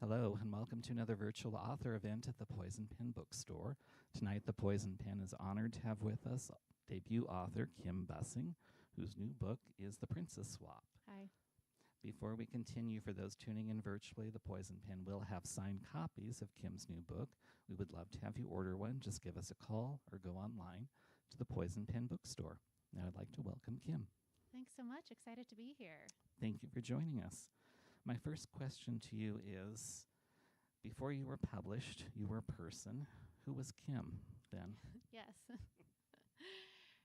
Hello, and welcome to another virtual author event at the Poison Pen Bookstore. Tonight, the Poison Pen is honored to have with us debut author Kim Bussing, whose new book is The Princess Swap. Hi. Before we continue, for those tuning in virtually, the Poison Pen will have signed copies of Kim's new book. We would love to have you order one. Just give us a call or go online to the Poison Pen Bookstore. Now I'd like to welcome Kim. Thanks so much. Excited to be here. Thank you for joining us. My first question to you is, before you were published, you were a person. Who was Kim then? Yes.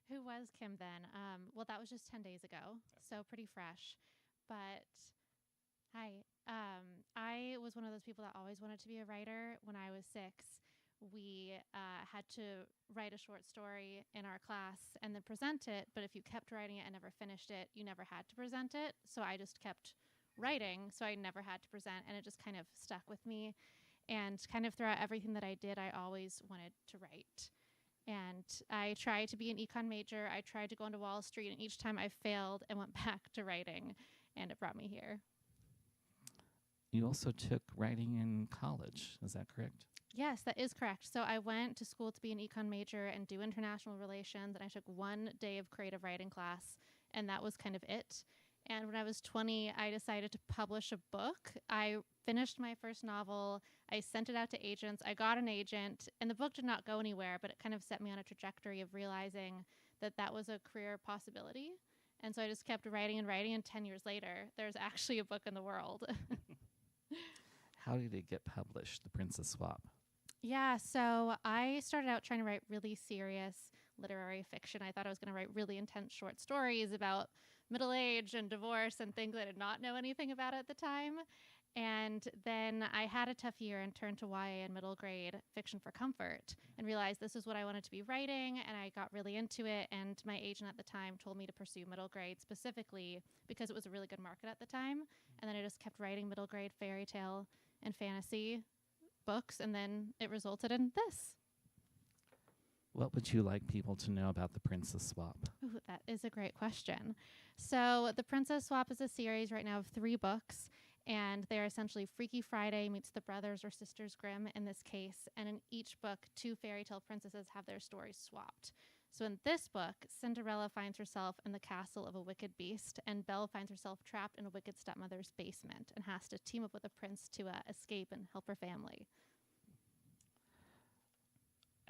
Who was Kim then? Well, that was just 10 days ago, so pretty fresh. But hi, I was one of those people that always wanted to be a writer. When I was 6, we had to write a short story in our class and then present it. But if you kept writing it and never finished it, you never had to present it. So I just kept writing, so I never had to present, and it just kind of stuck with me. And kind of throughout everything that I did, I always wanted to write. And I tried to be an econ major. I tried to go into Wall Street, and each time I failed and went back to writing, and it brought me here. You also took writing in college, is that correct? Yes, that is correct. So I went to school to be an econ major and do international relations, and I took 1 day of creative writing class, and that was kind of it. And when I was 20, I decided to publish a book. I finished my first novel. I sent it out to agents. I got an agent, and the book did not go anywhere, but it kind of set me on a trajectory of realizing that that was a career possibility. And so I just kept writing and writing, and 10 years later, there's actually a book in the world. How did it get published, The Princess Swap? Yeah, so I started out trying to write really serious literary fiction. I thought I was going to write really intense short stories about middle age and divorce and things I did not know anything about at the time. And then I had a tough year and turned to YA and middle grade fiction for comfort and realized this is what I wanted to be writing. And I got really into it. And my agent at the time told me to pursue middle grade specifically because it was a really good market at the time. And then I just kept writing middle grade fairy tale and fantasy books, and then it resulted in this. What would you like people to know about The Princess Swap? Ooh, that is a great question. So The Princess Swap is a series right now of 3 books, and they're essentially Freaky Friday meets the Brothers or Sisters Grimm in this case, and in each book, 2 fairy tale princesses have their stories swapped. So in this book, Cinderella finds herself in the castle of a wicked beast, and Belle finds herself trapped in a wicked stepmother's basement and has to team up with a prince to escape and help her family.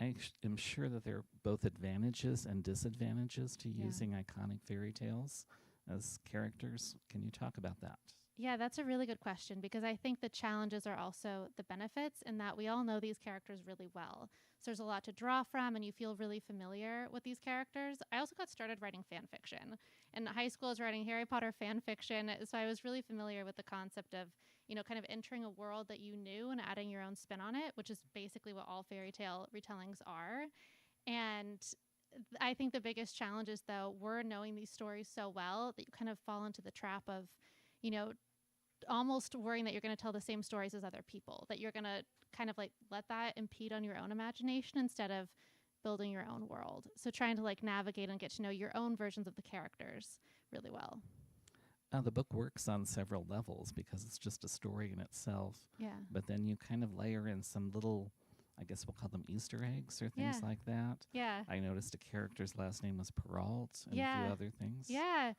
I am sure that there are both advantages and disadvantages to using iconic fairy tales as characters. Can you talk about that? Yeah, that's a really good question because I think the challenges are also the benefits in that we all know these characters really well. So there's a lot to draw from and you feel really familiar with these characters. I also got started writing fan fiction. In high school, I was writing Harry Potter fan fiction. So I was really familiar with the concept of, kind of entering a world that you knew and adding your own spin on it, which is basically what all fairy tale retellings are. And I think the biggest challenge is, though, we're knowing these stories so well that you kind of fall into the trap of, almost worrying that you're going to tell the same stories as other people, that you're going to kind of like let that impede on your own imagination instead of building your own world. So trying to like navigate and get to know your own versions of the characters really well. The book works on several levels because it's just a story in itself. Yeah. But then you kind of layer in some little, I guess we'll call them Easter eggs or things like that. Yeah. I noticed a character's last name was Perrault and a few other things. Yeah.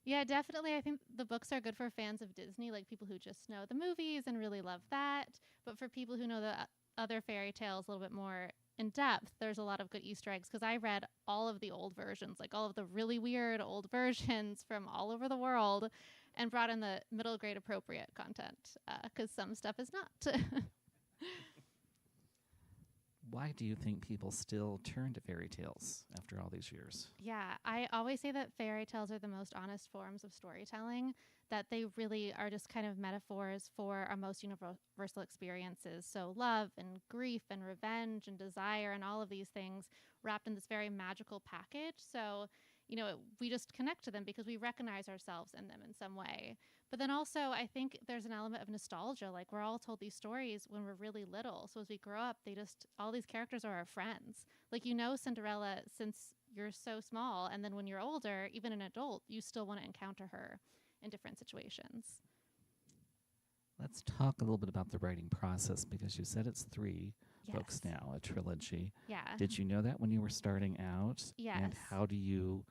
Yeah, definitely. I think the books are good for fans of Disney, like people who just know the movies and really love that. But for people who know the other fairy tales a little bit more in depth, there's a lot of good Easter eggs because I read all of the old versions, like all of the really weird old versions from all over the world and brought in the middle grade appropriate content because some stuff is not. Why do you think people still turn to fairy tales after all these years? Yeah, I always say that fairy tales are the most honest forms of storytelling, that they really are just kind of metaphors for our most universal experiences. So love and grief and revenge and desire and all of these things wrapped in this very magical package. So, we just connect to them because we recognize ourselves in them in some way. But then also, I think there's an element of nostalgia. Like we're all told these stories when we're really little. So as we grow up, all these characters are our friends. Like, Cinderella since you're so small. And then when you're older, even an adult, you still want to encounter her in different situations. Let's talk a little bit about the writing process, because you said it's 3 books Yes. now, a trilogy. Yeah. Did you know that when you were starting out? Yes. And how do you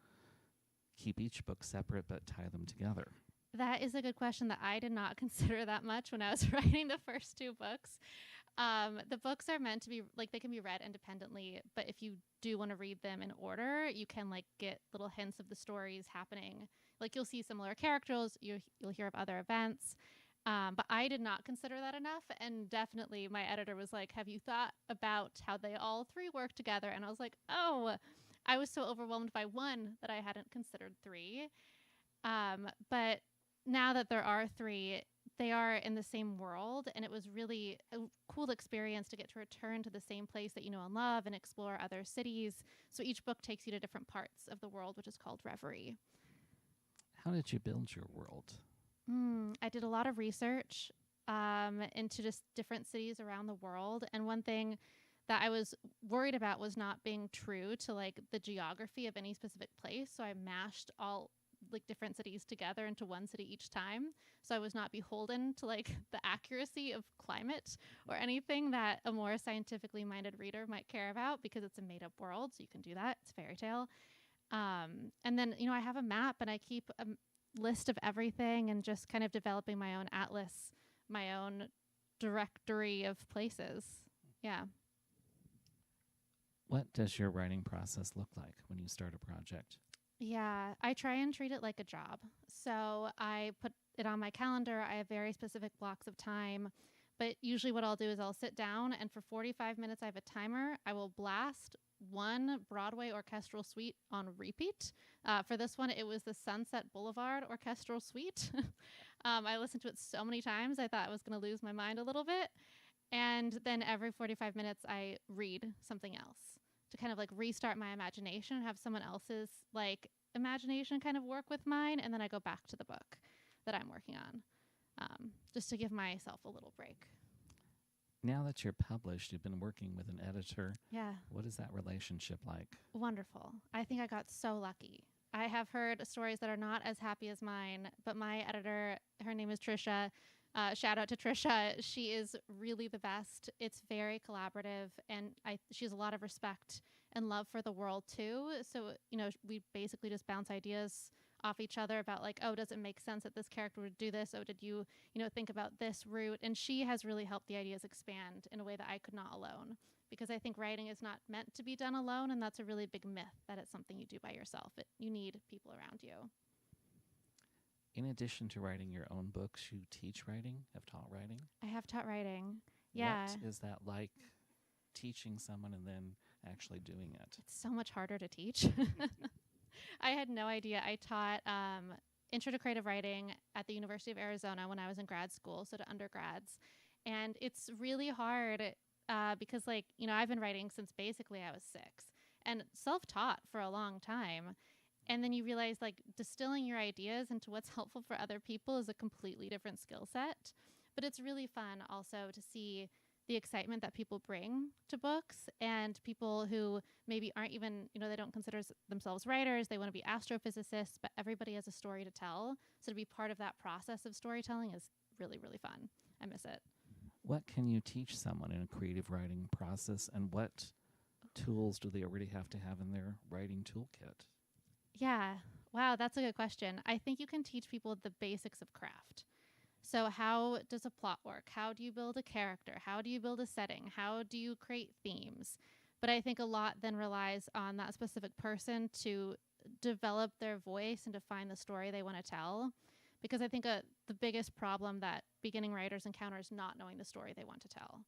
keep each book separate but tie them together? That is a good question that I did not consider that much when I was writing the first 2 books. The books are meant to be like, they can be read independently, but if you do want to read them in order, you can like get little hints of the stories happening. Like you'll see similar characters, you'll hear of other events. But I did not consider that enough, and definitely my editor was like, "Have you thought about how they all 3 work together?" And I was like, "Oh, I was so overwhelmed by 1 that I hadn't considered 3." But now that there are 3, they are in the same world, and it was really a cool experience to get to return to the same place that you know and love and explore other cities. So each book takes you to different parts of the world, which is called Reverie. How did you build your world? I did a lot of research into just different cities around the world. And one thing that I was worried about was not being true to like the geography of any specific place. So I mashed all like different cities together into one city each time. So I was not beholden to like the accuracy of climate or anything that a more scientifically minded reader might care about, because it's a made up world. So you can do that. It's fairy tale. And then, I have a map and I keep a list of everything and just kind of developing my own atlas, my own directory of places. Yeah. What does your writing process look like when you start a project? Yeah, I try and treat it like a job. So I put it on my calendar. I have very specific blocks of time. But usually what I'll do is I'll sit down, and for 45 minutes I have a timer. I will blast one Broadway orchestral suite on repeat. For this one, it was the Sunset Boulevard Orchestral Suite. I listened to it so many times, I thought I was going to lose my mind a little bit. And then every 45 minutes, I read something else to kind of like restart my imagination, have someone else's like imagination kind of work with mine. And then I go back to the book that I'm working on, just to give myself a little break. Now that you're published, you've been working with an editor. Yeah. What is that relationship like? Wonderful. I think I got so lucky. I have heard stories that are not as happy as mine, but my editor, her name is Trisha. Shout out to Trisha. She is really the best. It's very collaborative, and she has a lot of respect and love for the world too. So, we basically just bounce ideas off each other about like, oh, does it make sense that this character would do this? Oh, did you, think about this route? And she has really helped the ideas expand in a way that I could not alone, because I think writing is not meant to be done alone. And that's a really big myth, that it's something you do by yourself. You need people around you. In addition to writing your own books, you teach writing, have taught writing? I have taught writing. Yeah. What is that like, teaching someone and then actually doing it? It's so much harder to teach. I had no idea. I taught Intro to Creative Writing at the University of Arizona when I was in grad school, so to undergrads. And it's really hard because, I've been writing since basically I was 6 and self-taught for a long time. And then you realize, distilling your ideas into what's helpful for other people is a completely different skill set. But it's really fun also to see the excitement that people bring to books, and people who maybe aren't even, they don't consider themselves writers. They want to be astrophysicists, but everybody has a story to tell. So to be part of that process of storytelling is really, really fun. I miss it. What can you teach someone in a creative writing process, and what tools do they already have to have in their writing toolkit? Yeah. Wow, that's a good question. I think you can teach people the basics of craft. So how does a plot work? How do you build a character? How do you build a setting? How do you create themes? But I think a lot then relies on that specific person to develop their voice and to find the story they want to tell. Because I think the biggest problem that beginning writers encounter is not knowing the story they want to tell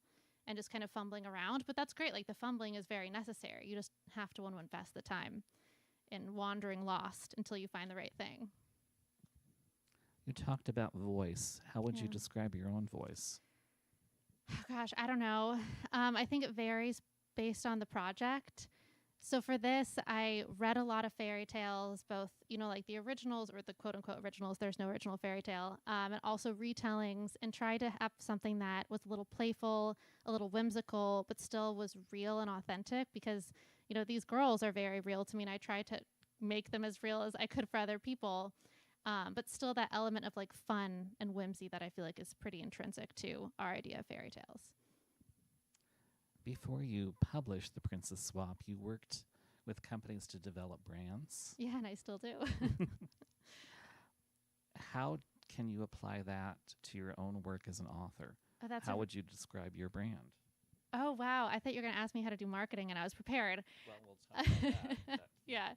and just kind of fumbling around. But that's great. The fumbling is very necessary. You just have to want to invest the time in wandering lost until you find the right thing. You talked about voice. How would you describe your own voice? Oh, gosh, I don't know. I think it varies based on the project. So for this, I read a lot of fairy tales, both, the originals or the quote unquote originals. There's no original fairy tale. And also retellings, and tried to have something that was a little playful, a little whimsical, but still was real and authentic, because, these girls are very real to me, and I tried to make them as real as I could for other people. but still that element of like fun and whimsy that I feel like is pretty intrinsic to our idea of fairy tales. Before you published The Princess Swap, you worked with companies to develop brands. Yeah, and I still do. How can you apply that to your own work as an author? How would you describe your brand? Oh, wow. I thought you were going to ask me how to do marketing, and I was prepared. Well, we'll talk about that. Yeah.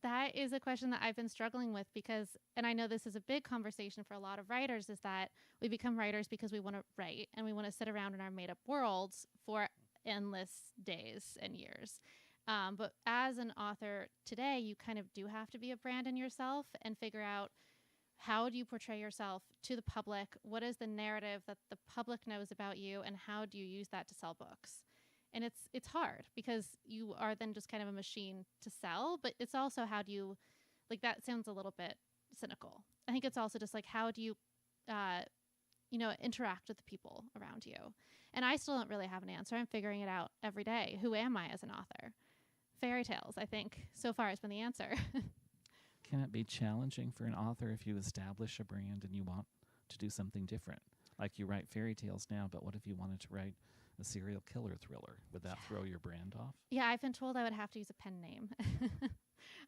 That is a question that I've been struggling with because, and I know this is a big conversation for a lot of writers, is that we become writers because we want to write and we want to sit around in our made up worlds for endless days and years. But as an author today, you kind of do have to be a brand in yourself and figure out how do you portray yourself to the public? What is the narrative that the public knows about you? And how do you use that to sell books? And it's hard because you are then just kind of a machine to sell, but it's also how do you, like, that sounds a little bit cynical. I think it's also just like, how do you, interact with the people around you? And I still don't really have an answer. I'm figuring it out every day. Who am I as an author? Fairy tales, I think, so far has been the answer. Can it be challenging for an author if you establish a brand and you want to do something different? Like you write fairy tales now, but what if you wanted to write a serial killer thriller? Would that throw your brand off? Yeah, I've been told I would have to use a pen name.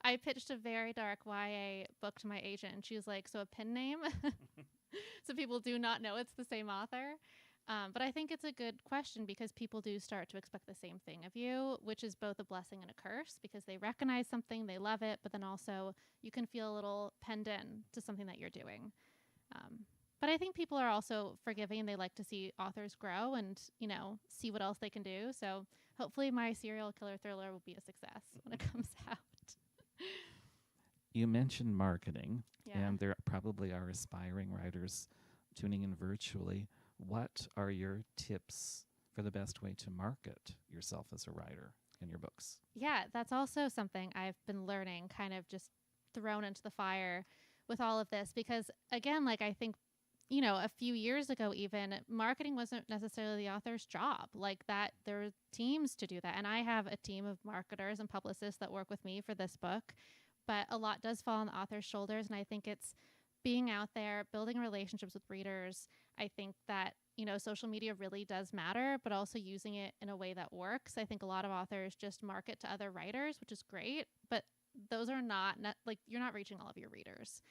I pitched a very dark YA book to my agent, and she was like, so a pen name? So people do not know it's the same author. But I think it's a good question because people do start to expect the same thing of you, which is both a blessing and a curse because they recognize something, they love it, but then also you can feel a little penned in to something that you're doing. But I think people are also forgiving and they like to see authors grow and, see what else they can do. So hopefully my serial killer thriller will be a success when it comes out. You mentioned marketing, Yeah. and there probably are aspiring writers tuning in virtually. What are your tips for the best way to market yourself as a writer in your books? Yeah, that's also something I've been learning, kind of just thrown into the fire with all of this. Because again, like I think, a few years ago, even marketing wasn't necessarily the author's job. Like that, there are teams to do that. And I have a team of marketers and publicists that work with me for this book. But a lot does fall on the author's shoulders. And I think it's being out there, building relationships with readers. I think that, social media really does matter, but also using it in a way that works. I think a lot of authors just market to other writers, which is great, but those are not like you're not reaching all of your readers.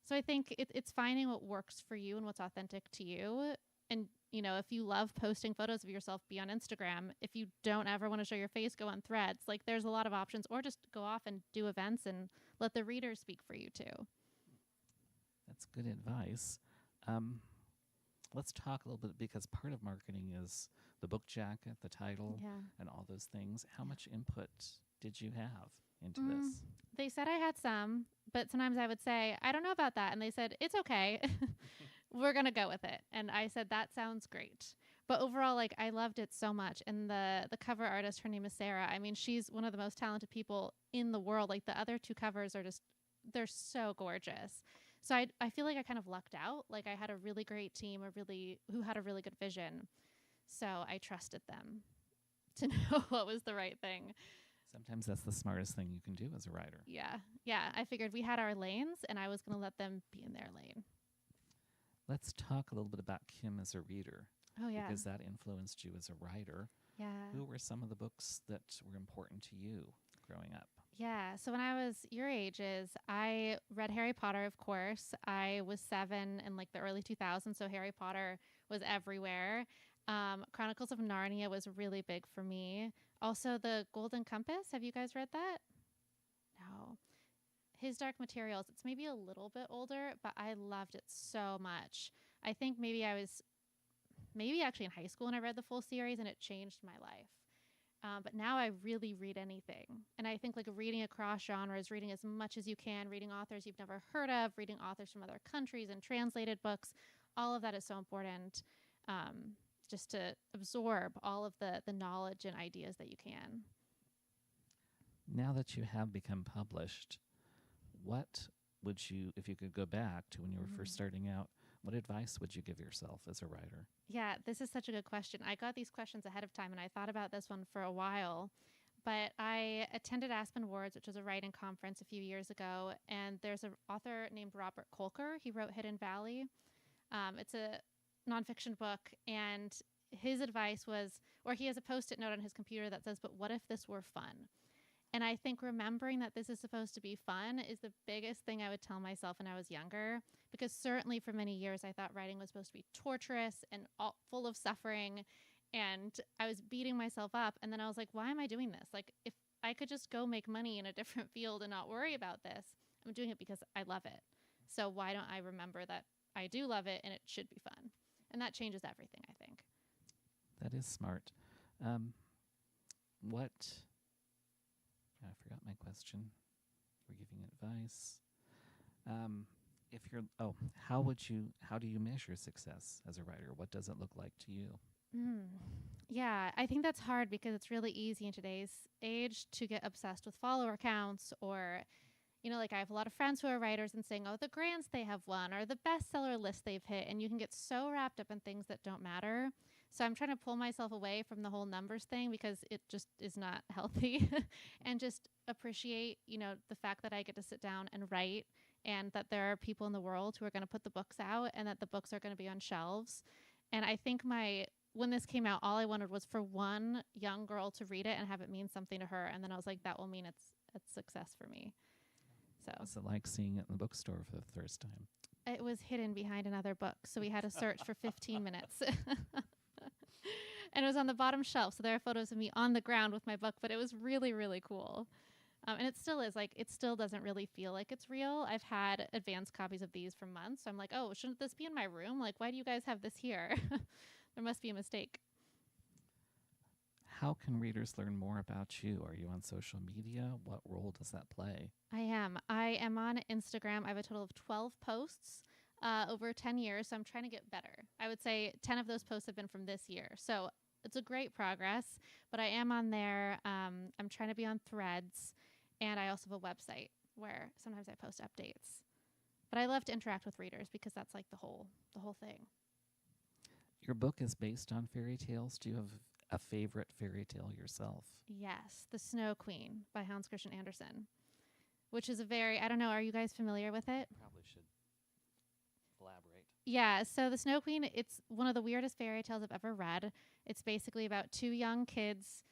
So I think it's finding what works for you and what's authentic to you. And, if you love posting photos of yourself, be on Instagram. If you don't ever want to show your face, go on Threads. Like there's a lot of options, or just go off and do events and let the readers speak for you too. That's good advice. Let's talk a little bit because part of marketing is the book jacket, the title, and all those things. How much input did you have into this? They said I had some, but sometimes I would say, I don't know about that. And they said, it's okay. We're going to go with it. And I said, that sounds great. But overall, like I loved it so much. And the cover artist, her name is Sarah. I mean, she's one of the most talented people in the world. Like the other two covers are they're so gorgeous. So I feel like I kind of lucked out. Like I had a really great team, who had a really good vision. So I trusted them to know what was the right thing. Sometimes that's the smartest thing you can do as a writer. Yeah. I figured we had our lanes and I was going to let them be in their lane. Let's talk a little bit about Kim as a reader. Oh, yeah. Because that influenced you as a writer. Yeah. Who were some of the books that were important to you growing up? Yeah. So when I was your ages, I read Harry Potter, of course. I was 7 in like the early 2000s, so Harry Potter was everywhere. Chronicles of Narnia was really big for me. Also, The Golden Compass. Have you guys read that? No. His Dark Materials. It's maybe a little bit older, but I loved it so much. I think maybe I was actually in high school when I read the full series, and it changed my life. But now I really read anything. And I think like reading across genres, reading as much as you can, reading authors you've never heard of, reading authors from other countries and translated books, all of that is so important, just to absorb all of the knowledge and ideas that you can. Now that you have become published, what would you, if you could go back to when you were first starting out, what advice would you give yourself as a writer? Yeah, this is such a good question. I got these questions ahead of time, and I thought about this one for a while. but I attended Aspen Awards, which was a writing conference a few years ago, and there's an author named Robert Kolker. He wrote Hidden Valley. It's a nonfiction book, and his advice was, or he has a post-it note on his computer that says, "But what if this were fun?" And I think remembering that this is supposed to be fun is the biggest thing I would tell myself when I was younger, because certainly for many years I thought writing was supposed to be torturous and full of suffering, and I was beating myself up. And then I was like, why am I doing this? Like, if I could just go make money in a different field and not worry about this, I'm doing it because I love it. So why don't I remember that I do love it and it should be fun? And that changes everything, I think. That is smart. What? I forgot my question. We're giving advice. If you're, how do you measure success as a writer? What does it look like to you? Yeah, I think that's hard because it's really easy in today's age to get obsessed with follower counts, or, like I have a lot of friends who are writers and saying, oh, the grants they have won or the bestseller list they've hit. And you can get so wrapped up in things that don't matter. So I'm trying to pull myself away from the whole numbers thing because it just is not healthy and just appreciate, the fact that I get to sit down and write, and that there are people in the world who are going to put the books out and that the books are going to be on shelves. And I think when this came out, all I wanted was for one young girl to read it and have it mean something to her. And then I was like, that will mean it's success for me. So what's it like seeing it in the bookstore for the first time? It was hidden behind another book, so we had to search for 15 minutes. And it was on the bottom shelf, so there are photos of me on the ground with my book, but it was really, really cool. And it still is, like, it still doesn't really feel like it's real. I've had advanced copies of these for months, so I'm like, oh, shouldn't this be in my room? Like, why do you guys have this here? There must be a mistake. How can readers learn more about you? Are you on social media? What role does that play? I am on Instagram. I have a total of 12 posts over 10 years, so I'm trying to get better. I would say 10 of those posts have been from this year. So it's a great progress, but I am on there. I'm trying to be on Threads, and I also have a website where sometimes I post updates. But I love to interact with readers because that's like the whole thing. Your book is based on fairy tales. Do you have a favorite fairy tale yourself? Yes, The Snow Queen by Hans Christian Andersen, which is I don't know, are you guys familiar with it? Probably should elaborate. Yeah, so The Snow Queen, it's one of the weirdest fairy tales I've ever read. It's basically about two young kids,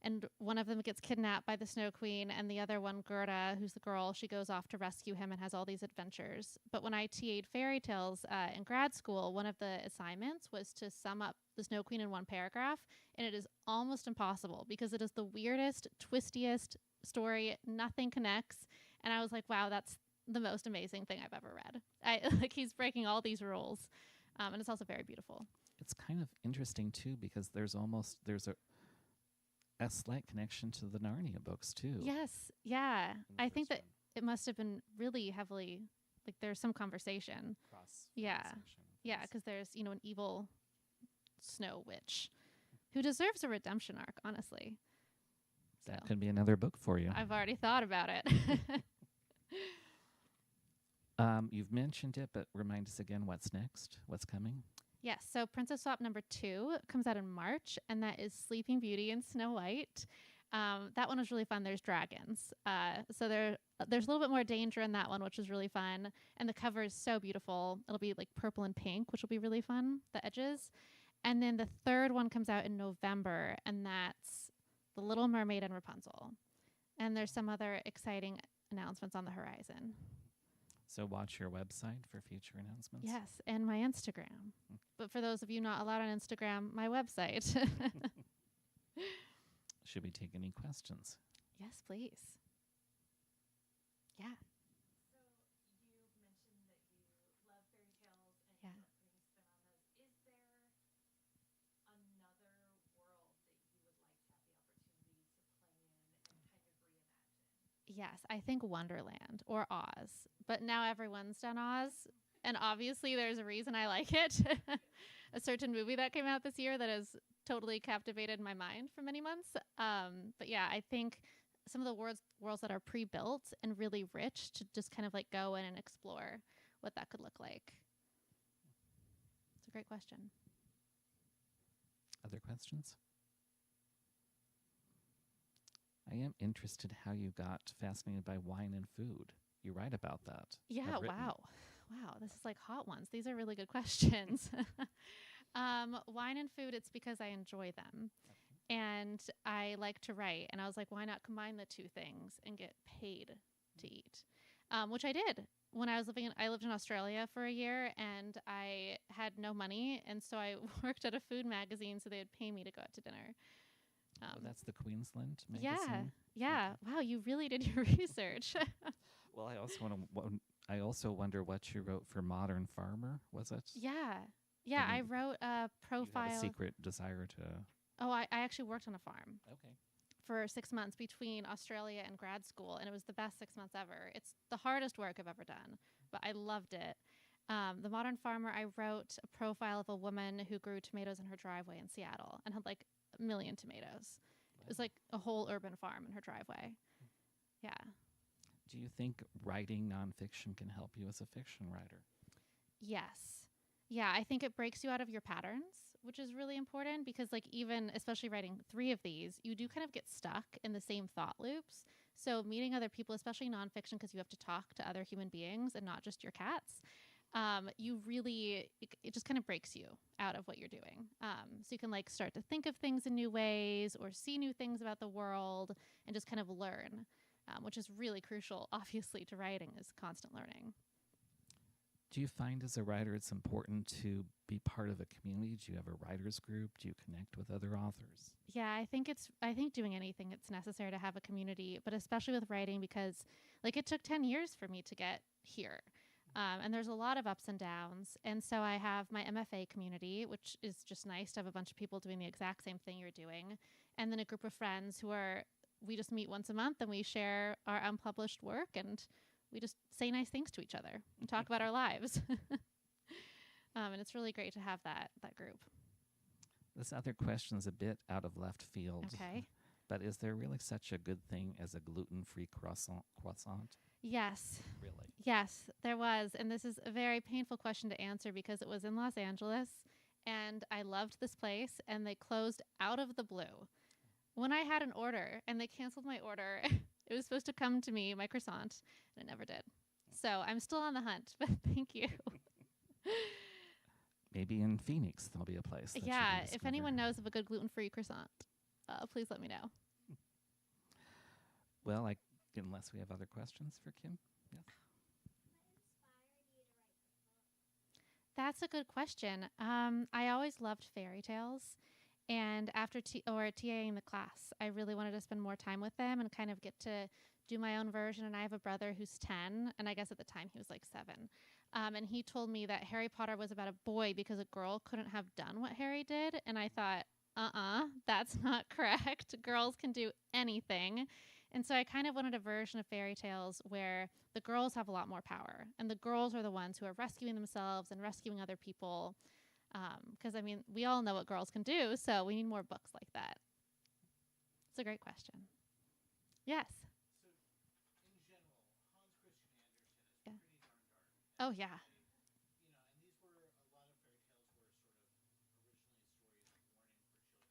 and one of them gets kidnapped by the Snow Queen, and the other one, Gerda, who's the girl, she goes off to rescue him and has all these adventures. But when I TA'd fairy tales in grad school, one of the assignments was to sum up the Snow Queen in one paragraph, and it is almost impossible because it is the weirdest, twistiest story. Nothing connects, and I was like, wow, that's the most amazing thing I've ever read. He's breaking all these rules, and it's also very beautiful. It's kind of interesting too because there's a slight connection to the Narnia books too. Yes, yeah. I think that it must have been really heavily, like there's some conversation. Yeah, because there's an evil snow witch who deserves a redemption arc, honestly. That could be another book for you. I've already thought about it. You've mentioned it, but remind us again what's next, what's coming. Yes, so Princess Swap #2 comes out in March, and that is Sleeping Beauty and Snow White. That one was really fun. There's dragons. So there's a little bit more danger in that one, which is really fun. And the cover is so beautiful. It'll be like purple and pink, which will be really fun, the edges. And then the third one comes out in November, and that's The Little Mermaid and Rapunzel. And there's some other exciting announcements on the horizon. So watch your website for future announcements. Yes, and my Instagram. But for those of you not allowed on Instagram, my website. Should we take any questions? Yes, please. Yeah. So you mentioned that you love fairy tales and Yeah. you putting a spin on those. Is there another world that you would like to have the opportunity to play in and kind of reimagine? Yes, I think Wonderland or Oz. But now everyone's done Oz, and obviously there's a reason I like it. A certain movie that came out this year that has totally captivated my mind for many months. But yeah, I think some of the worlds that are pre-built and really rich to just kind of like go in and explore what that could look like. It's a great question. Other questions? I am interested how you got fascinated by wine and food. You write about that. Yeah, Have written. wow. Wow, this is like hot ones. These are really good questions. Wine and food, it's because I enjoy them. And I like to write. And I was like, why not combine the two things and get paid to eat? Which I did. When I was I lived in Australia for a year and I had no money. And so I worked at a food magazine so they would pay me to go out to dinner. That's the Queensland Yeah. magazine. Yeah. Wow, you really did your research. Well, I also wonder what you wrote for Modern Farmer. Was it? Yeah. Yeah, I I mean, wrote a You had profile. a secret desire to. Oh, I actually worked on a farm Okay. for 6 months between Australia and grad school, and it was the best 6 months ever. It's the hardest work I've ever done, but I loved it. The Modern Farmer, I wrote a profile of a woman who grew tomatoes in her driveway in Seattle and had like a million tomatoes. It was like a whole urban farm in her driveway. Yeah. Do you think writing nonfiction can help you as a fiction writer? Yes. Yeah, I think it breaks you out of your patterns, which is really important because, like, even especially writing 3 of these, you do kind of get stuck in the same thought loops. So, meeting other people, especially nonfiction, because you have to talk to other human beings and not just your cats, it just kind of breaks you out of what you're doing. So, you can, like, start to think of things in new ways or see new things about the world and just kind of learn, which is really crucial, obviously, to writing is constant learning. Do you find as a writer it's important to be part of a community? Do you have a writers group? Do you connect with other authors? Yeah, I think doing anything it's necessary to have a community, but especially with writing because like it took 10 years for me to get here. And there's a lot of ups and downs. And so I have my MFA community, which is just nice to have a bunch of people doing the exact same thing you're doing. And then a group of friends we just meet once a month and we share our unpublished work and we just say nice things to each other and talk about our lives. And it's really great to have that group. This other question is a bit out of left field. Okay. But is there really such a good thing as a gluten-free croissant? Yes. Really? Yes, there was. And this is a very painful question to answer because it was in Los Angeles and I loved this place and they closed out of the blue. When I had an order and they canceled my order, it was supposed to come to me, my croissant, and it never did. So I'm still on the hunt, but thank you. Maybe in Phoenix there'll be a place. That you Yeah, can if discover. anyone knows of a good gluten-free croissant, please let me know. Well, unless we have other questions for Kim. Yes. That's a good question. I always loved fairy tales. And after TAing the class, I really wanted to spend more time with them and kind of get to do my own version. And I have a brother who's 10, and I guess at the time he was like 7. And he told me that Harry Potter was about a boy because a girl couldn't have done what Harry did. And I thought, that's not correct. Girls can do anything. And so I kind of wanted a version of fairy tales where the girls have a lot more power. And the girls are the ones who are rescuing themselves and rescuing other people. Because, I mean, we all know what girls can do, so we need more books like that. It's a great question. Yes. So, in general, Hans Christian Andersen is Yeah. pretty darn dark. Oh, yeah. And these were a lot of fairy tales were sort of originally stories of warning for children.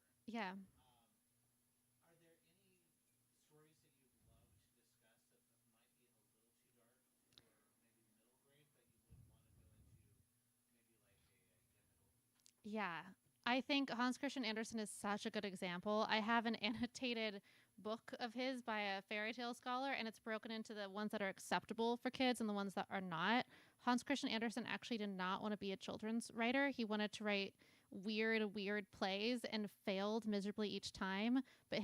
Yeah. Are there any stories that you'd love to discuss that might be a little too dark for maybe middle grade, but you wouldn't want to go into maybe like a young adult? Yeah. I think Hans Christian Andersen is such a good example. I have an annotated book of his by a fairy tale scholar, and it's broken into the ones that are acceptable for kids and the ones that are not. Hans Christian Andersen actually did not want to be a children's writer. He wanted to write weird plays and failed miserably each time. But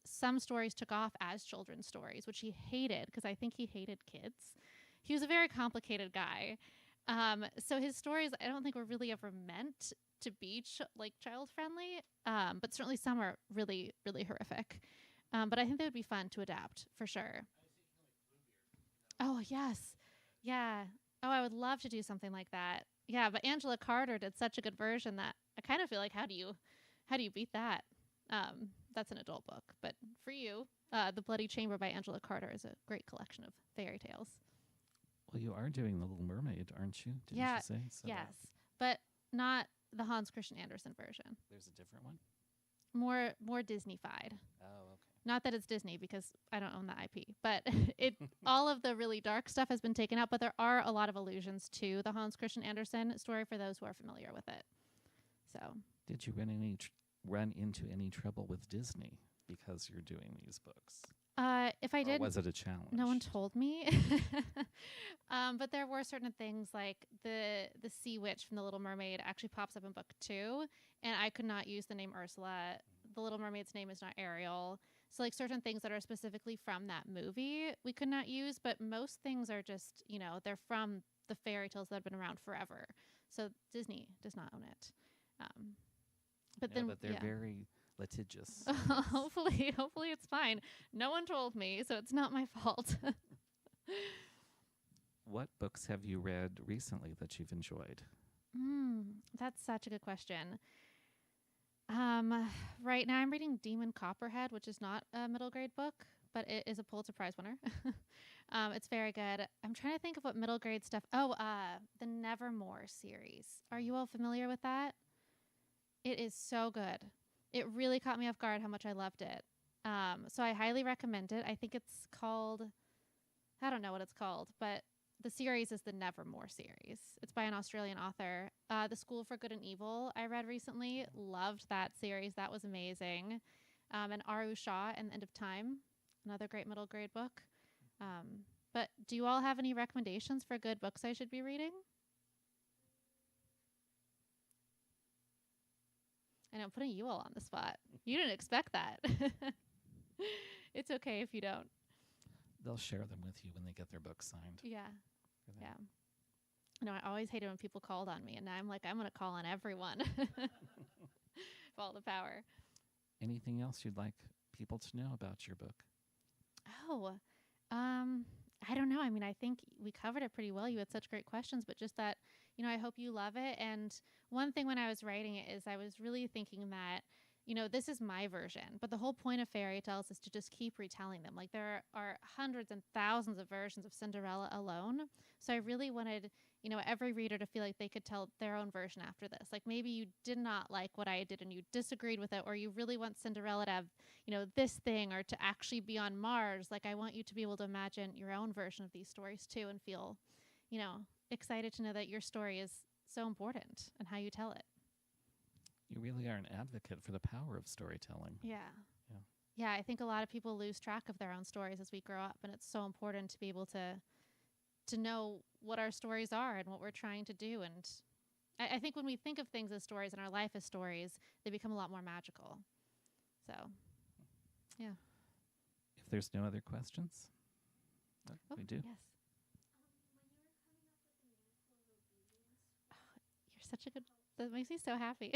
some stories took off as children's stories, which he hated because I think he hated kids. He was a very complicated guy. So his stories, I don't think were really ever meant to be child friendly, but certainly some are really, really horrific. But I think they would be fun to adapt for sure. Oh, yes. Yeah. Oh, I would love to do something like that. Yeah, but Angela Carter did such a good version that I kind of feel like how do you beat that? That's an adult book, but for you, The Bloody Chamber by Angela Carter is a great collection of fairy tales. Well, you are doing The Little Mermaid, aren't you? Didn't Yeah, you say? So yes, but not the Hans Christian Andersen version. there's a different one? More Disney-fied. Oh, okay. Not that it's Disney because I don't own the IP, but it all of the really dark stuff has been taken out. But there are a lot of allusions to the Hans Christian Andersen story for those who are familiar with it. So Did you run into any trouble with Disney because you're doing these books? if I Or did, was it a challenge? no one told me. But there were certain things like the sea witch from The Little Mermaid actually pops up in book 2, and I could not use the name Ursula. The Little Mermaid's name is not Ariel. So like certain things that are specifically from that movie we could not use, but most things are just, they're from the fairy tales that have been around forever. So Disney does not own it. But then but they're very litigious. hopefully it's fine. No one told me, so it's not my fault. What books have you read recently that you've enjoyed? That's such a good question. Right now I'm reading Demon Copperhead, which is not a middle grade book, but it is a Pulitzer Prize winner. It's very good. I'm trying to think of what middle grade stuff. Oh, the Nevermore series. Are you all familiar with that? It is so good. It really caught me off guard how much I loved it. So I highly recommend it. I think it's called, I don't know what it's called, but the series is the Nevermore series. It's by an Australian author. The School for Good and Evil I read recently. Loved that series. That was amazing. And Aru Shah and the End of Time, another great middle grade book. But do you all have any recommendations for good books I should be reading? I know I'm putting you all on the spot. You didn't expect that. It's okay if you don't. They'll share them with you when they get their book signed. Yeah. Yeah. No, I always hated when people called on me, and now I'm like, I'm going to call on everyone. All the power. Anything else you'd like people to know about your book? Oh, I don't know. I mean, I think we covered it pretty well. You had such great questions, but just that, I hope you love it. And one thing when I was writing it is I was really thinking that, this is my version, but the whole point of fairy tales is to just keep retelling them. Like there are hundreds and thousands of versions of Cinderella alone. So I really wanted, every reader to feel like they could tell their own version after this. Like maybe you did not like what I did and you disagreed with it, or you really want Cinderella to have, this thing, or to actually be on Mars. Like I want you to be able to imagine your own version of these stories too, and feel, excited to know that your story is so important and how you tell it. You really are an advocate for the power of storytelling. Yeah. Yeah. Yeah, I think a lot of people lose track of their own stories as we grow up, and it's so important to be able to know what our stories are and what we're trying to do. And I think when we think of things as stories and our life as stories, they become a lot more magical. So, yeah. If there's no other questions, Oh, we do. Yes. You're such a good, that makes me so happy.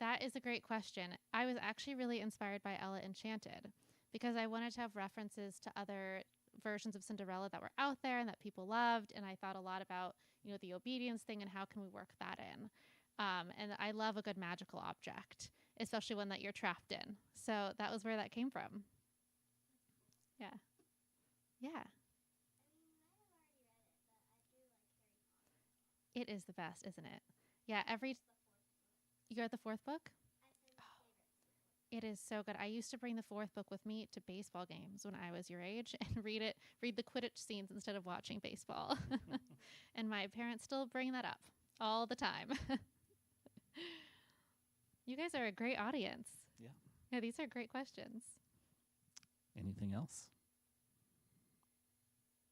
That is a great question. I was actually really inspired by Ella Enchanted because I wanted to have references to other versions of Cinderella that were out there and that people loved. And I thought a lot about, the obedience thing and how can we work that in. And I love a good magical object, especially one that you're trapped in. So that was where that came from. Yeah. Yeah. It is the best, isn't it? Yeah, you're at the 4th book? It is so good. I used to bring the 4th book with me to baseball games when I was your age and read the Quidditch scenes instead of watching baseball. And my parents still bring that up all the time. You guys are a great audience. Yeah. Yeah, these are great questions. Anything else?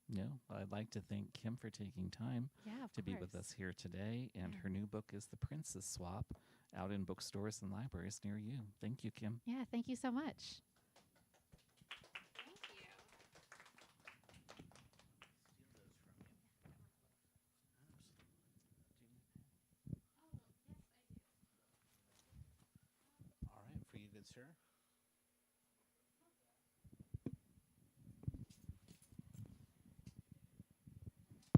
No, I'd like to thank Kim for taking time Yeah, of to be course. with us here today. And Yeah. her new book is The Princess Swap, out in bookstores and libraries near you. Thank you, Kim. Yeah, thank you so much. Thank you. All right, for you, good sir.